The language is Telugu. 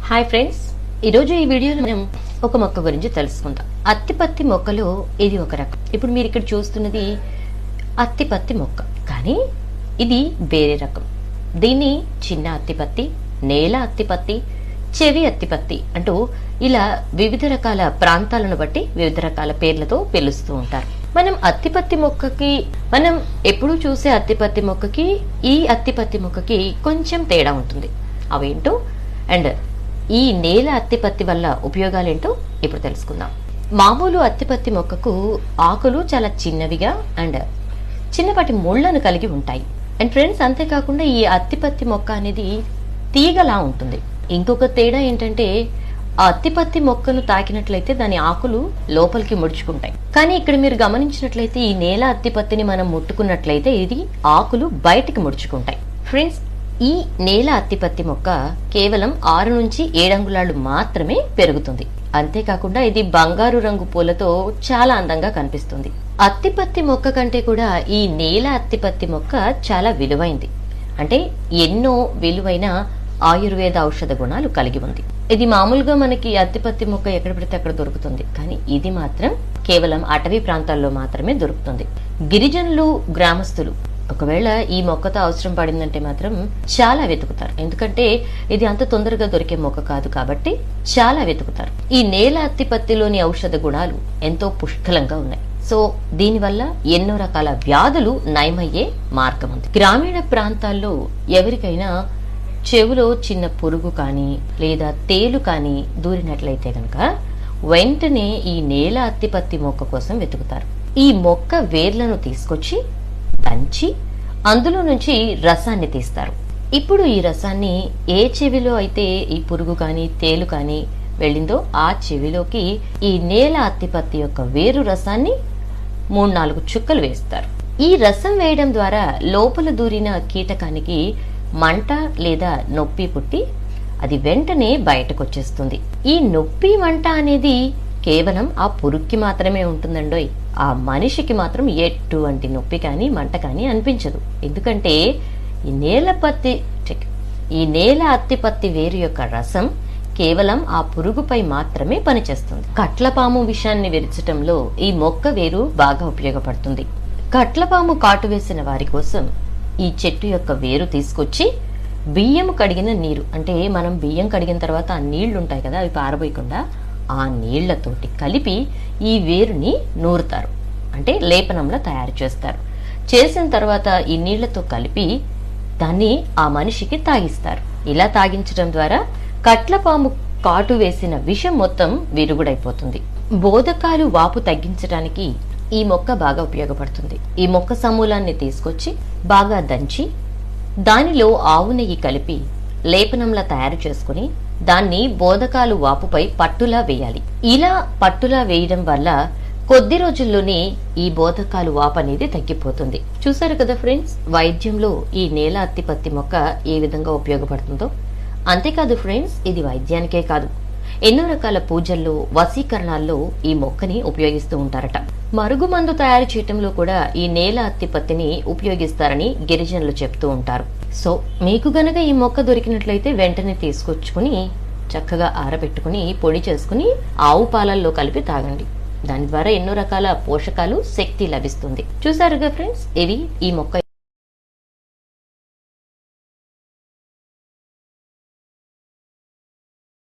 హాయ్ ఫ్రెండ్స్, ఈరోజు ఈ వీడియోలో మనం ఒక మొక్క గురించి తెలుసుకుందాం. అత్తిపత్తి మొక్కలో ఇది ఒక రకం. ఇప్పుడు మీరు ఇక్కడ చూస్తున్నది అత్తిపత్తి మొక్క, కానీ ఇది వేరే రకం. దీన్ని చిన్న అత్తిపత్తి, నేల అత్తిపత్తి, చెవి అత్తిపత్తి అంటూ ఇలా వివిధ రకాల ప్రాంతాలను బట్టి వివిధ రకాల పేర్లతో పిలుస్తూ ఉంటారు. మనం అత్తిపత్తి మొక్కకి మనం ఎప్పుడూ చూసే అత్తిపత్తి మొక్కకి ఈ అత్తిపత్తి మొక్కకి కొంచెం తేడా ఉంటుంది. అవేంటో అండ్ ఈ నేల అత్తిపత్తి వల్ల ఉపయోగాలేంటో ఇప్పుడు తెలుసుకుందాం. మామూలు అత్తిపత్తి మొక్కకు ఆకులు చాలా చిన్నవిగా అండ్ చిన్నపాటి ముళ్లను కలిగి ఉంటాయి. అండ్ ఫ్రెండ్స్, అంతేకాకుండా ఈ అత్తిపత్తి మొక్క అనేది తీగలా ఉంటుంది. ఇంకొక తేడా ఏంటంటే ఆ అత్తిపత్తి మొక్కను తాకినట్లయితే దాని ఆకులు లోపలికి ముడుచుకుంటాయి. కానీ ఇక్కడ మీరు గమనించినట్లయితే ఈ నేల అత్తిపత్తిని మనం ముట్టుకున్నట్లయితే ఇది ఆకులు బయటికి ముడుచుకుంటాయి. ఫ్రెండ్స్, ఈ నేల అత్తిపత్తి మొక్క కేవలం 6 నుంచి 7 అంగుళాలు మాత్రమే పెరుగుతుంది. అంతేకాకుండా ఇది బంగారు రంగు పూలతో చాలా అందంగా కనిపిస్తుంది. అత్తిపత్తి మొక్క కంటే కూడా ఈ నేల అత్తిపత్తి మొక్క చాలా విలువైంది. అంటే ఎన్నో విలువైన ఆయుర్వేద ఔషధ గుణాలు కలిగి ఉంది. ఇది మామూలుగా మనకి అత్తిపత్తి మొక్క ఎక్కడ పడితే అక్కడ దొరుకుతుంది, కానీ ఇది మాత్రం కేవలం అటవీ ప్రాంతాల్లో మాత్రమే దొరుకుతుంది. గిరిజనులు, గ్రామస్తులు ఒకవేళ ఈ మొక్కతో అవసరం పడిందంటే మాత్రం చాలా వెతుకుతారు. ఎందుకంటే ఇది అంత తొందరగా దొరికే మొక్క కాదు కాబట్టి చాలా వెతుకుతారు. ఈ నేల అత్తిపత్తిలోని ఔషధ గుణాలు ఎంతో పుష్కలంగా ఉన్నాయి. సో దీనివల్ల ఎన్నో రకాల వ్యాధులు నయమయ్యే మార్గం ఉంది. గ్రామీణ ప్రాంతాల్లో ఎవరికైనా చెవులో చిన్న పురుగు కానీ లేదా తేలు కానీ దూరినట్లయితే గనక వెంటనే ఈ నేల అత్తిపత్తి మొక్క కోసం వెతుకుతారు. ఈ మొక్క వేర్లను తీసుకొచ్చి దంచి అందులో నుంచి రసాన్ని తీస్తారు. ఇప్పుడు ఈ రసాన్ని ఏ చెవిలో అయితే ఈ పురుగు కానీ తేలు కానీ వెళ్ళిందో ఆ చెవిలోకి ఈ నేల అత్తిపత్తి యొక్క వేరు రసాన్ని 3-4 చుక్కలు వేస్తారు. ఈ రసం వేయడం ద్వారా లోపల దూరిన కీటకానికి మంట లేదా నొప్పి పుట్టి అది వెంటనే బయటకు వచ్చేస్తుంది. ఈ నొప్పి మంట అనేది కేవలం ఆ పురుగుకి మాత్రమే ఉంటుందండోయ్. ఆ మనిషికి మాత్రం ఎటువంటి నొప్పి కానీ మంట కానీ అనిపించదు. ఎందుకంటే ఈ నేల అత్తిపత్తి వేరు యొక్క రసం కేవలం ఆ పురుగుపై మాత్రమే పనిచేస్తుంది. కట్లపాము విషాన్ని విరచటంలో ఈ మొక్క వేరు బాగా ఉపయోగపడుతుంది. కట్లపాము కాటు వేసిన వారి కోసం ఈ చెట్టు యొక్క వేరు తీసుకొచ్చి బియ్యం కడిగిన నీరు, అంటే మనం బియ్యం కడిగిన తర్వాత ఆ నీళ్లు ఉంటాయి కదా, అవి పారబోయకుండా ఆ నీళ్లతోటి కలిపి ఈ వేరుని నూరుతారు. అంటే లేపనంలా తయారు చేస్తారు. చేసిన తర్వాత ఈ నీళ్లతో కలిపి దాన్ని ఆ మనిషికి తాగిస్తారు. ఇలా తాగించడం ద్వారా కట్లపాము కాటు వేసిన విషం మొత్తం విరుగుడైపోతుంది. బోధకాలు వాపు తగ్గించడానికి ఈ మొక్క బాగా ఉపయోగపడుతుంది. ఈ మొక్క సమూలాన్ని తీసుకొచ్చి బాగా దంచి దానిలో ఆవు నెయ్యి కలిపి లేపనంలా తయారు చేసుకుని దాన్ని బోధకాలు వాపుపై పట్టులా వేయాలి. ఇలా పట్టులా వేయడం వల్ల కొద్ది రోజుల్లోనే ఈ బోధకాలు వాపు అనేది తగ్గిపోతుంది. చూసారు కదా ఫ్రెండ్స్, వైద్యంలో ఈ నేల అత్తిపత్తి మొక్క ఏ విధంగా ఉపయోగపడుతుందో. అంతేకాదు ఫ్రెండ్స్, ఇది వైద్యానికే కాదు, ఎన్నో రకాల పూజల్లో, వశీకరణాల్లో ఈ మొక్కని ఉపయోగిస్తూ ఉంటారట. మరుగుమందు తయారు చేయటంలో కూడా ఈ నేల అత్తిపత్తిని ఉపయోగిస్తారని గిరిజనులు చెప్తూ ఉంటారు. సో మీకు గనక ఈ మొక్క దొరికినట్లయితే వెంటనే తీసుకొచ్చుకుని చక్కగా ఆరబెట్టుకుని పొడి చేసుకుని ఆవు పాలల్లో కలిపి తాగండి. దాని ద్వారా ఎన్నో రకాల పోషకాలు, శక్తి లభిస్తుంది. చూసారుగా ఫ్రెండ్స్, ఇవి ఈ మొక్క